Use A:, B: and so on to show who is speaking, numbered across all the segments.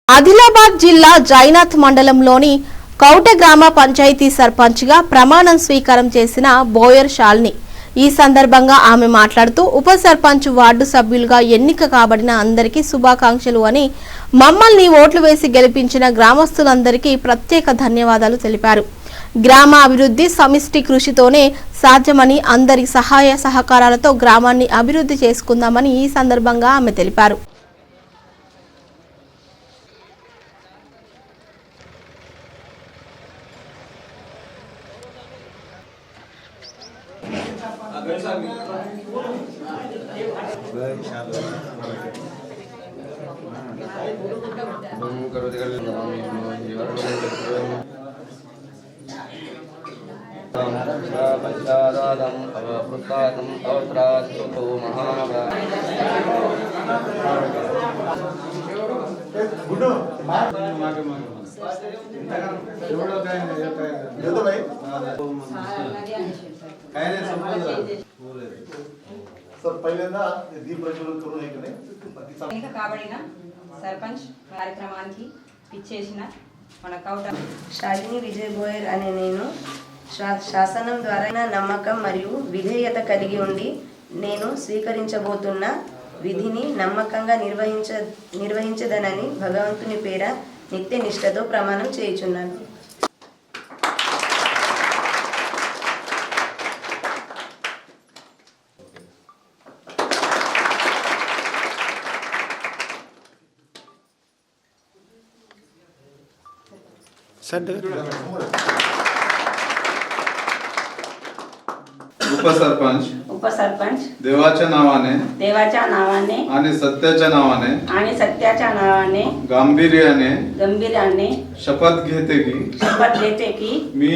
A: ఆదిలాబాద్ జిల్లా జైనాథ్ మండలంలోని కౌట గ్రామ పంచాయతీ సర్పంచ్గా ప్రమాణం స్వీకారం చేసిన బోయర్ శాలిని. ఈ సందర్భంగా ఆమె మాట్లాడుతూ ఉప సర్పంచ్ వార్డు సభ్యులుగా ఎన్నిక కాబడిన అందరికీ శుభాకాంక్షలు అని, మమ్మల్ని ఓట్లు వేసి గెలిపించిన గ్రామస్తులందరికీ ప్రత్యేక ధన్యవాదాలు తెలిపారు. గ్రామ అభివృద్ధి సమిష్టి కృషితోనే సాధ్యమని, అందరి సహాయ సహకారాలతో గ్రామాన్ని అభివృద్ధి చేసుకుందామని ఈ సందర్భంగా ఆమె తెలిపారు.
B: కాబడిన సర్పంచ్ కార్యక్రమానికి ఇచ్చేసిన మన కౌట
C: శాలిని విజయ్ బోయర్ అనే నేను శాసనం ద్వారా నమ్మకం మరియు విధేయత కలిగి ఉండి నేను స్వీకరించబోతున్న విధిని నమ్మకంగా నిర్వహించదనని భగవంతుని పేర నిత్య నిష్ఠతో ప్రమాణం చేయుచున్నాను.
D: उपसरपंच देवाच्या नावाने आणि सत्याच्या नावाने गांभीर्याने शपथ घेते की मी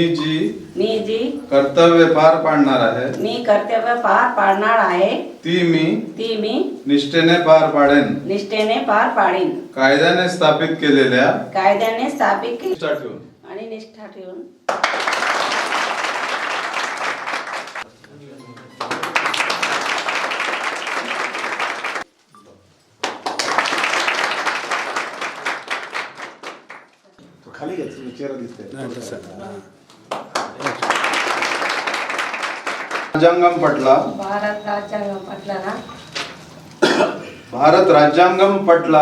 D: जी कर्तव्य पार पाडणार आहे ती मी निष्ठेने पार पाडेन. कायद्याने स्थापित केलेल्या
B: निष्ठा ठेवून
E: खाली चेहरा दिसते.
D: రాజ్యాంగం పట్ల భారత రాజ్యాంగం పట్ల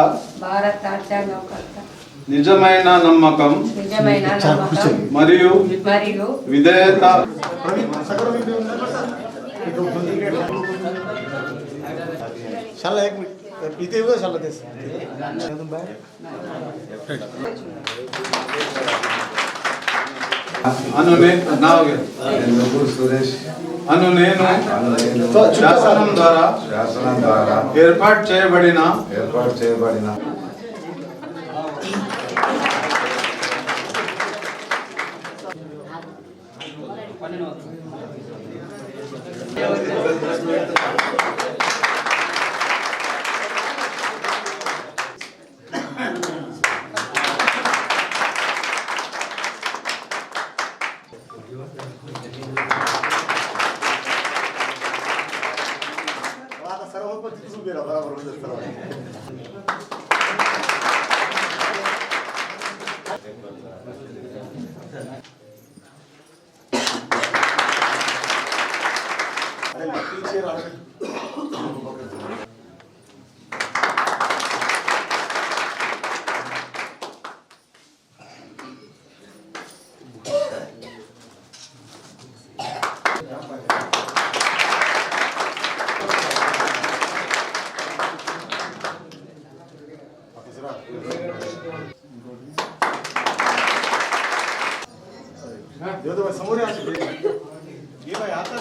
D: నిజమైన నమ్మకం మరియు విధేయత
E: इथे शाला तेच
D: అను నేను శాసనం ద్వారా ఏర్పాటు చేయబడిన
E: समोर आता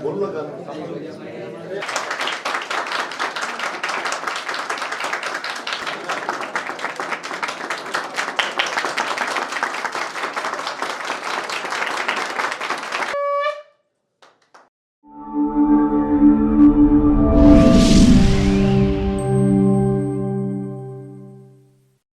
E: बोललो का